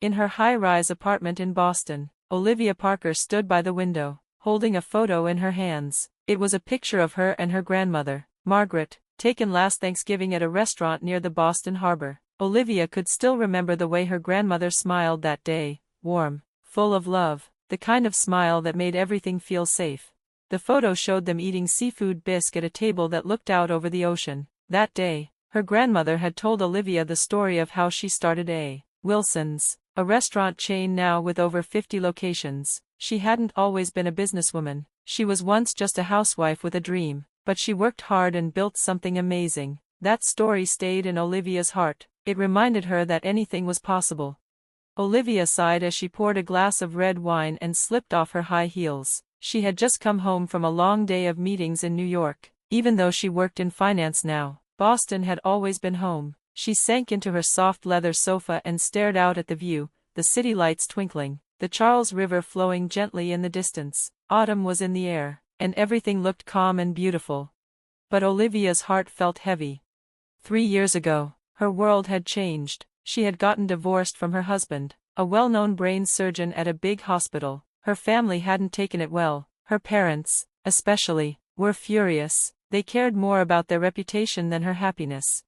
In her high-rise apartment in Boston, Olivia Parker stood by the window, holding a photo in her hands. It was a picture of her and her grandmother, Margaret, taken last Thanksgiving at a restaurant near the Boston harbor. Olivia could still remember the way her grandmother smiled that day, warm, full of love, the kind of smile that made everything feel safe. The photo showed them eating seafood bisque at a table that looked out over the ocean. That day, her grandmother had told Olivia the story of how she started A. Wilson's, a restaurant chain now with over 50 locations. She hadn't always been a businesswoman. She was once just a housewife with a dream, but she worked hard and built something amazing. That story stayed in Olivia's heart. It reminded her that anything was possible. Olivia sighed as she poured a glass of red wine and slipped off her high heels. She had just come home from a long day of meetings in New York. Even though she worked in finance now, Boston had always been home. She sank into her soft leather sofa and stared out at the view, the city lights twinkling, the Charles River flowing gently in the distance. Autumn was in the air, and everything looked calm and beautiful. But Olivia's heart felt heavy. 3 years ago, her world had changed. She had gotten divorced from her husband, a well-known brain surgeon at a big hospital. Her family hadn't taken it well. Her parents, especially, were furious. They cared more about their reputation than her happiness.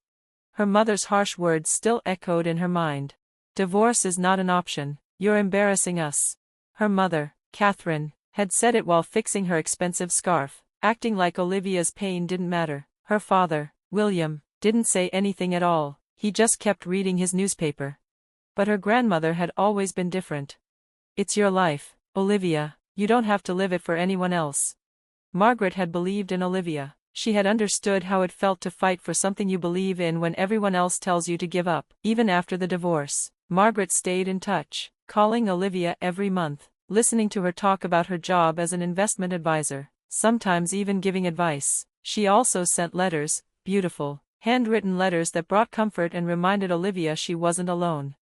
Her mother's harsh words still echoed in her mind. "Divorce is not an option. You're embarrassing us." Her mother, Catherine, had said it while fixing her expensive scarf, acting like Olivia's pain didn't matter. Her father, William, didn't say anything at all. He just kept reading his newspaper. But her grandmother had always been different. "It's your life, Olivia. You don't have to live it for anyone else." Margaret had believed in Olivia. She had understood how it felt to fight for something you believe in when everyone else tells you to give up. Even after the divorce, Margaret stayed in touch, calling Olivia every month, listening to her talk about her job as an investment advisor, sometimes even giving advice. She also sent letters, beautiful, handwritten letters that brought comfort and reminded Olivia she wasn't alone.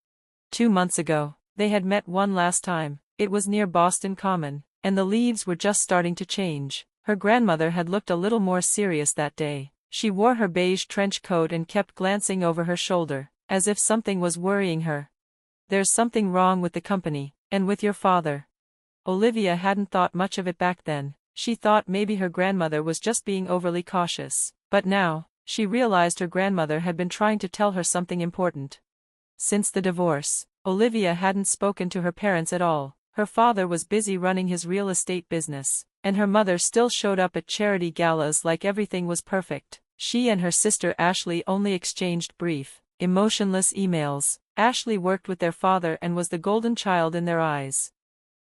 2 months ago, they had met one last time. It was near Boston Common, and the leaves were just starting to change. Her grandmother had looked a little more serious that day. She wore her beige trench coat and kept glancing over her shoulder, as if something was worrying her. "There's something wrong with the company, and with your father." Olivia hadn't thought much of it back then. She thought maybe her grandmother was just being overly cautious. But now, she realized her grandmother had been trying to tell her something important. Since the divorce, Olivia hadn't spoken to her parents at all. Her father was busy running his real estate business, and her mother still showed up at charity galas like everything was perfect. She and her sister Ashley only exchanged brief, emotionless emails. Ashley worked with their father and was the golden child in their eyes.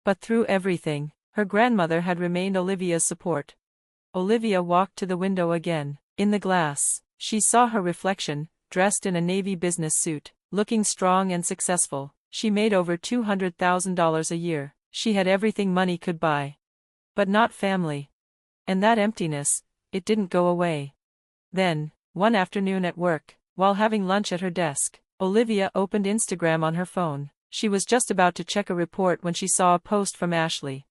But through everything, her grandmother had remained Olivia's support. Olivia walked to the window again. In the glass, she saw her reflection, dressed in a navy business suit, looking strong and successful. She made over $200,000 a year. She had everything money could buy. But not family. And that emptiness, it didn't go away. Then, one afternoon at work, while having lunch at her desk, Olivia opened Instagram on her phone. She was just about to check a report when she saw a post from Ashley.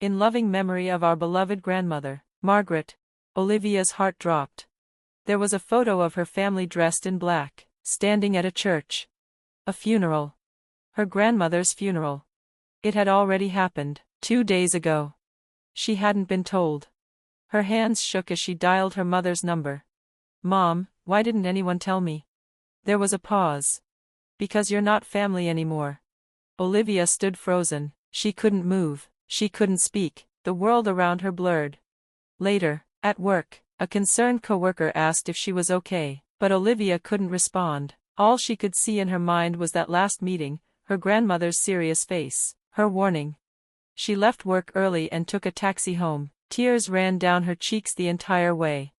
"In loving memory of our beloved grandmother, Margaret." Olivia's heart dropped. There was a photo of her family dressed in black, standing at a church. A funeral. Her grandmother's funeral. It had already happened, 2 days ago. She hadn't been told. Her hands shook as she dialed her mother's number. "Mom, why didn't anyone tell me?" There was a pause. "Because you're not family anymore." Olivia stood frozen. She couldn't move. She couldn't speak. The world around her blurred. Later, at work, a concerned coworker asked if she was okay, but Olivia couldn't respond. All she could see in her mind was that last meeting, her grandmother's serious face, her warning. She left work early and took a taxi home. Tears ran down her cheeks the entire way.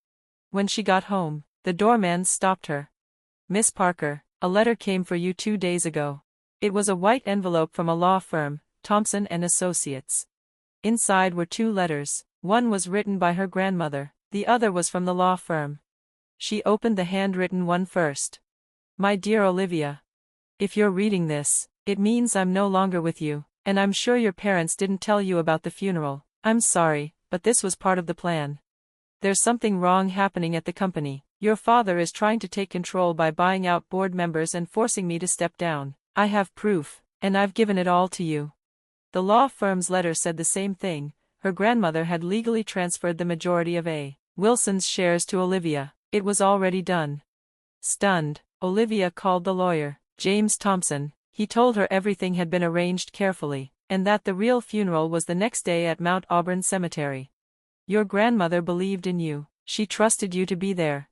When she got home, the doorman stopped her. "Miss Parker, a letter came for you 2 days ago." It was a white envelope from a law firm, Thompson & Associates. Inside were 2 letters. One was written by her grandmother, the other was from the law firm. She opened the handwritten one first. "My dear Olivia. If you're reading this, it means I'm no longer with you, and I'm sure your parents didn't tell you about the funeral. I'm sorry, but this was part of the plan. There's something wrong happening at the company. Your father is trying to take control by buying out board members and forcing me to step down. I have proof. And I've given it all to you. The law firm's letter said the same thing. Her grandmother had legally transferred the majority of A. Wilson's shares to Olivia. It was already done. Stunned, Olivia called the lawyer, James Thompson. He told her everything had been arranged carefully, and that the real funeral was the next day at Mount Auburn Cemetery. Your grandmother believed in you. She trusted you to be there.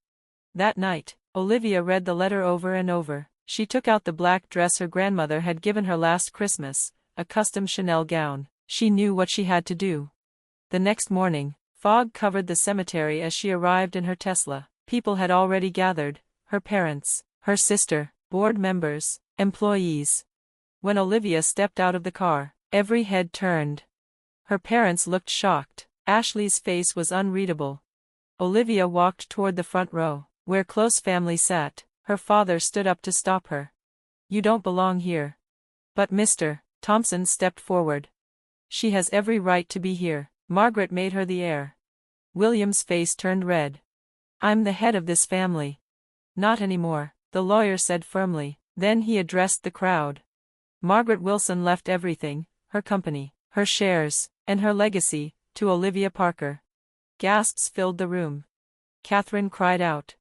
That night, Olivia read the letter over and over. She took out the black dress her grandmother had given her last Christmas, a custom Chanel gown. She knew what she had to do. The next morning, fog covered the cemetery as she arrived in her Tesla. People had already gathered, her parents, her sister, board members, employees. When Olivia stepped out of the car, every head turned. Her parents looked shocked. Ashley's face was unreadable. Olivia walked toward the front row, where close family sat. Her father stood up to stop her. You don't belong here. But Mr. Thompson stepped forward. She has every right to be here. Margaret made her the heir. William's face turned red. I'm the head of this family. Not anymore, the lawyer said firmly. Then he addressed the crowd. Margaret Wilson left everything, her company, her shares, and her legacy, to Olivia Parker. Gasps filled the room. Catherine cried out.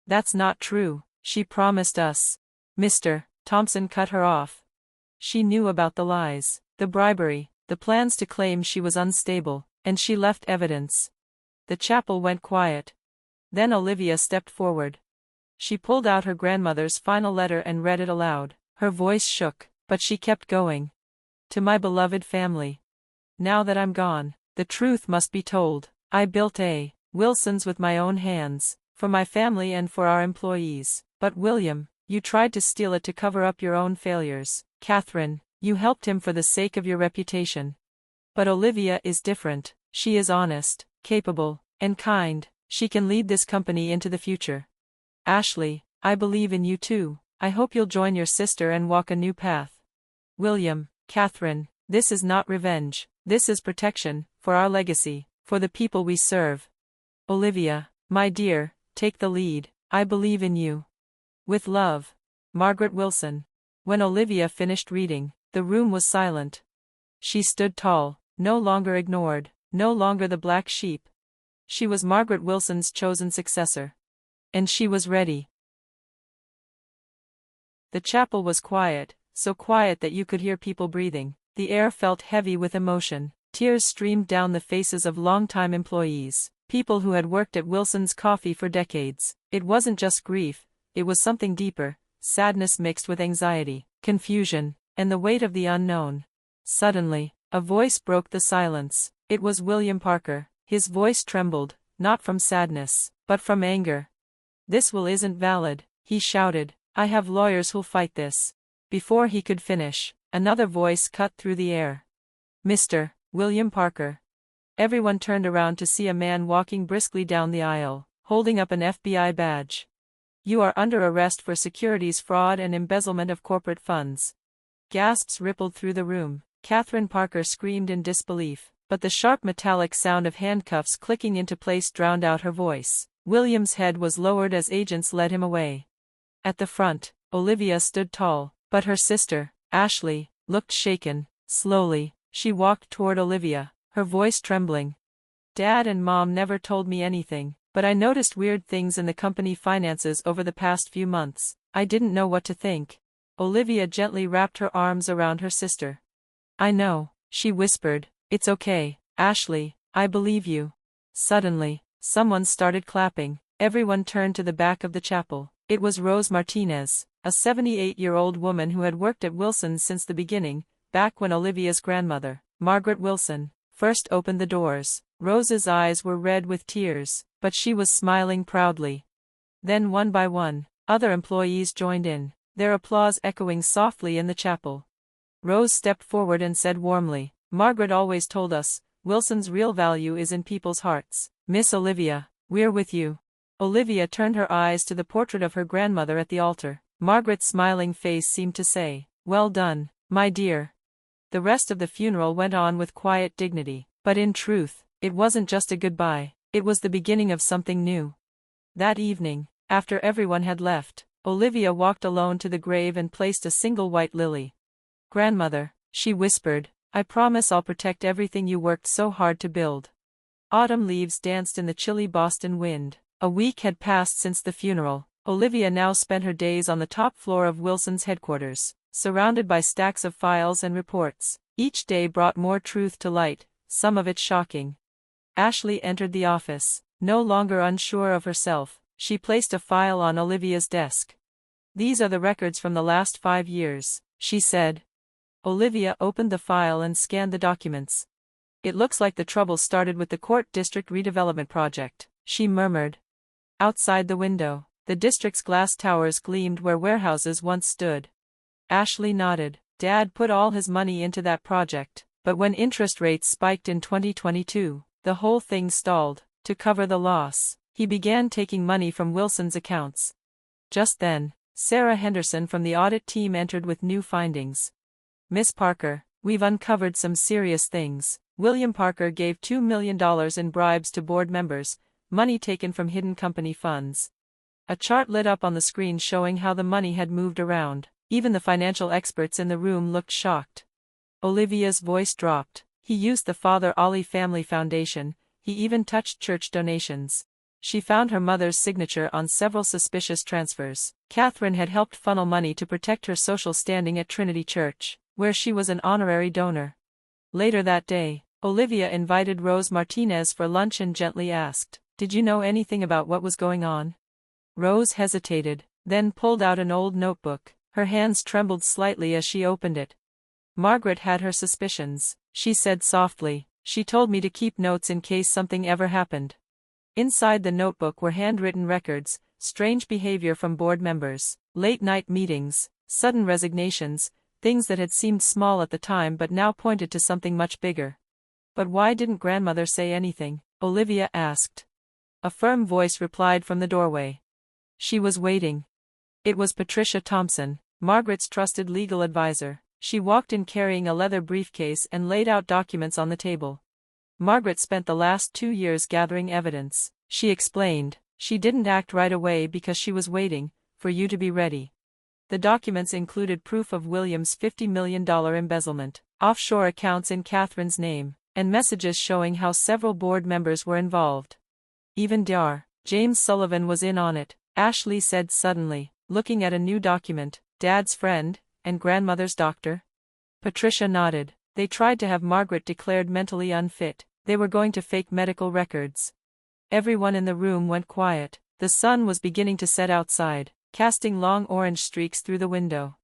That's not true, she promised us. Mr. Thompson cut her off. She knew about the lies, the bribery, the plans to claim she was unstable, and she left evidence. The chapel went quiet. Then Olivia stepped forward. She pulled out her grandmother's final letter and read it aloud. Her voice shook, but she kept going. To my beloved family. Now that I'm gone, the truth must be told. I built A. Wilson's with my own hands, for my family and for our employees. But William, you tried to steal it to cover up your own failures. Catherine, you helped him for the sake of your reputation. But Olivia is different. She is honest, capable, and kind. She can lead this company into the future. Ashley, I believe in you too. I hope you'll join your sister and walk a new path. William, Catherine, this is not revenge. This is protection, for our legacy, for the people we serve. Olivia, my dear, take the lead. I believe in you. With love, Margaret Wilson. When Olivia finished reading, the room was silent. She stood tall, no longer ignored, no longer the black sheep. She was Margaret Wilson's chosen successor. And she was ready. The chapel was quiet, so quiet that you could hear people breathing. The air felt heavy with emotion. Tears streamed down the faces of longtime employees, people who had worked at Wilson's Coffee for decades. It wasn't just grief, it was something deeper, sadness mixed with anxiety, confusion, and the weight of the unknown. Suddenly, a voice broke the silence. It was William Parker. His voice trembled, not from sadness, but from anger. This will isn't valid, he shouted. I have lawyers who'll fight this. Before he could finish, another voice cut through the air. Mr. William Parker. Everyone turned around to see a man walking briskly down the aisle, holding up an FBI badge. You are under arrest for securities fraud and embezzlement of corporate funds. Gasps rippled through the room. Catherine Parker screamed in disbelief, but the sharp metallic sound of handcuffs clicking into place drowned out her voice. William's head was lowered as agents led him away. At the front, Olivia stood tall, but her sister, Ashley, looked shaken. Slowly, she walked toward Olivia, her voice trembling. Dad and Mom never told me anything, but I noticed weird things in the company finances over the past few months. I didn't know what to think. Olivia gently wrapped her arms around her sister. I know, she whispered. It's okay, Ashley, I believe you. Suddenly, someone started clapping. Everyone turned to the back of the chapel. It was Rose Martinez, a 78-year-old woman who had worked at Wilson's since the beginning, back when Olivia's grandmother, Margaret Wilson, first opened the doors. Rose's eyes were red with tears, but she was smiling proudly. Then one by one, other employees joined in, their applause echoing softly in the chapel. Rose stepped forward and said warmly, Margaret always told us, Wilson's real value is in people's hearts. Miss Olivia, we're with you. Olivia turned her eyes to the portrait of her grandmother at the altar. Margaret's smiling face seemed to say, well done, my dear. The rest of the funeral went on with quiet dignity, but in truth, it wasn't just a goodbye, it was the beginning of something new. That evening, after everyone had left, Olivia walked alone to the grave and placed a single white lily. Grandmother, she whispered, I promise I'll protect everything you worked so hard to build. Autumn leaves danced in the chilly Boston wind. A week had passed since the funeral. Olivia now spent her days on the top floor of Wilson's headquarters, surrounded by stacks of files and reports. Each day brought more truth to light, some of it shocking. Ashley entered the office, no longer unsure of herself. She placed a file on Olivia's desk. These are the records from the last 5 years, she said. Olivia opened the file and scanned the documents. It looks like the trouble started with the Court District redevelopment project, she murmured. Outside the window, the district's glass towers gleamed where warehouses once stood. Ashley nodded. Dad put all his money into that project, but when interest rates spiked in 2022, the whole thing stalled. To cover the loss, he began taking money from Wilson's accounts. Just then, Sarah Henderson from the audit team entered with new findings. Miss Parker, we've uncovered some serious things. William Parker gave $2 million in bribes to board members, money taken from hidden company funds. A chart lit up on the screen showing how the money had moved around. Even the financial experts in the room looked shocked. Olivia's voice dropped. He used the Father Ollie Family Foundation. He even touched church donations. She found her mother's signature on several suspicious transfers. Catherine had helped funnel money to protect her social standing at Trinity Church, where she was an honorary donor. Later that day, Olivia invited Rose Martinez for lunch and gently asked, "Did you know anything about what was going on?" Rose hesitated, then pulled out an old notebook. Her hands trembled slightly as she opened it. Margaret had her suspicions, she said softly. She told me to keep notes in case something ever happened. Inside the notebook were handwritten records, strange behavior from board members, late-night meetings, sudden resignations, things that had seemed small at the time but now pointed to something much bigger. But why didn't grandmother say anything? Olivia asked. A firm voice replied from the doorway. She was waiting. It was Patricia Thompson, Margaret's trusted legal advisor. She walked in carrying a leather briefcase and laid out documents on the table. Margaret spent the last 2 years gathering evidence, she explained. She didn't act right away because she was waiting for you to be ready. The documents included proof of William's $50 million embezzlement, offshore accounts in Catherine's name, and messages showing how several board members were involved. Even Dr. James Sullivan was in on it, Ashley said suddenly, looking at a new document. Dad's friend, and grandmother's doctor? Patricia nodded. They tried to have Margaret declared mentally unfit. They were going to fake medical records. Everyone in the room went quiet. The sun was beginning to set outside, casting long orange streaks through the window.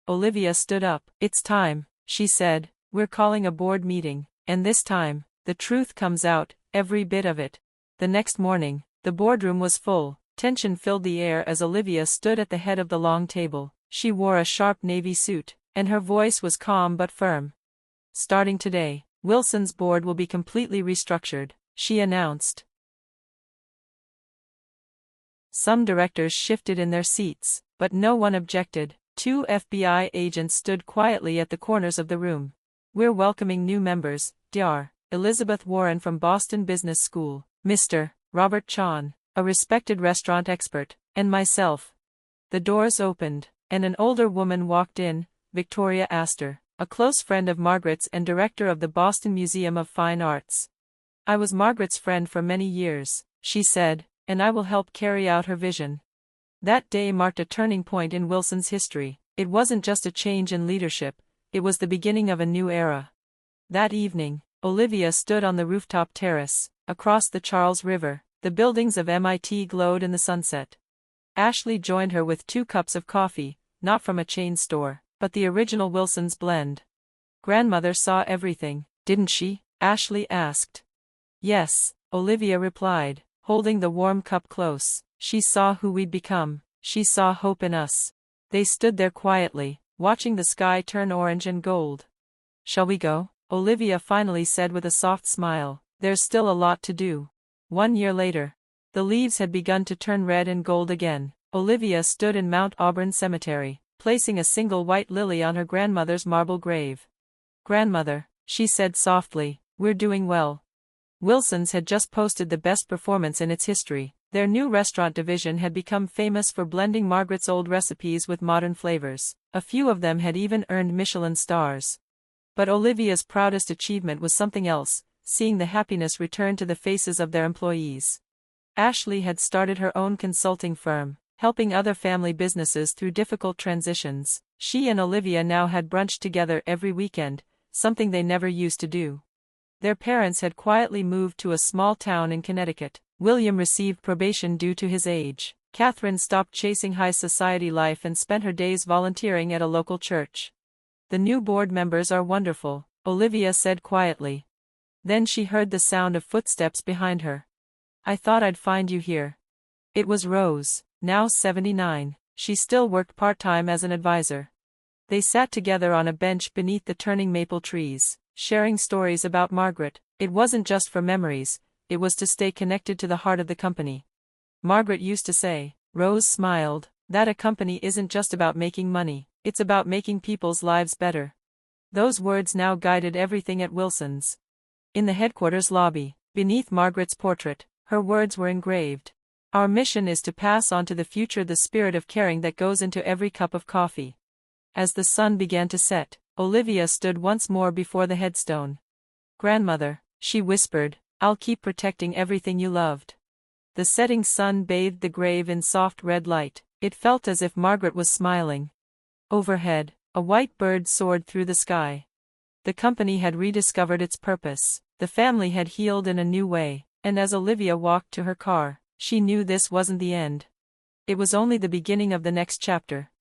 Olivia stood up. It's time, she said. We're calling a board meeting, and this time, the truth comes out, every bit of it. The next morning, the boardroom was full. Tension filled the air as Olivia stood at the head of the long table. She wore a sharp navy suit, and her voice was calm but firm. Starting today, Wilson's board will be completely restructured, she announced. Some directors shifted in their seats, but no one objected. 2 FBI agents stood quietly at the corners of the room. We're welcoming new members, Dr. Elizabeth Warren from Boston Business School, Mr. Robert Chon, a respected restaurant expert, and myself. The doors opened, and an older woman walked in, Victoria Astor, a close friend of Margaret's and director of the Boston Museum of Fine Arts. I was Margaret's friend for many years, she said, and I will help carry out her vision. That day marked a turning point in Wilson's history. It wasn't just a change in leadership, it was the beginning of a new era. That evening, Olivia stood on the rooftop terrace, across the Charles River. The buildings of MIT glowed in the sunset. Ashley joined her with 2 cups of coffee, not from a chain store, but the original Wilson's blend. Grandmother saw everything, didn't she? Ashley asked. Yes, Olivia replied, holding the warm cup close. She saw who we'd become. She saw hope in us. They stood there quietly, watching the sky turn orange and gold. Shall we go? Olivia finally said with a soft smile. There's still a lot to do. 1 year later, the leaves had begun to turn red and gold again. Olivia stood in Mount Auburn Cemetery, placing a single white lily on her grandmother's marble grave. Grandmother, she said softly, we're doing well. Wilson's had just posted the best performance in its history. Their new restaurant division had become famous for blending Margaret's old recipes with modern flavors. A few of them had even earned Michelin stars. But Olivia's proudest achievement was something else, seeing the happiness return to the faces of their employees. Ashley had started her own consulting firm, helping other family businesses through difficult transitions. She and Olivia now had brunch together every weekend, something they never used to do. Their parents had quietly moved to a small town in Connecticut. William received probation due to his age. Catherine stopped chasing high society life and spent her days volunteering at a local church. "The new board members are wonderful," Olivia said quietly. Then she heard the sound of footsteps behind her. "I thought I'd find you here." It was Rose, now 79. She still worked part-time as an advisor. They sat together on a bench beneath the turning maple trees, sharing stories about Margaret. It wasn't just for memories, it was to stay connected to the heart of the company. Margaret used to say, Rose smiled, that a company isn't just about making money, it's about making people's lives better. Those words now guided everything at Wilson's. In the headquarters lobby, beneath Margaret's portrait, her words were engraved. "Our mission is to pass on to the future the spirit of caring that goes into every cup of coffee." As the sun began to set, Olivia stood once more before the headstone. "Grandmother," she whispered, "I'll keep protecting everything you loved." The setting sun bathed the grave in soft red light. It felt as if Margaret was smiling. Overhead, a white bird soared through the sky. The company had rediscovered its purpose. The family had healed in a new way, and as Olivia walked to her car, she knew this wasn't the end. It was only the beginning of the next chapter.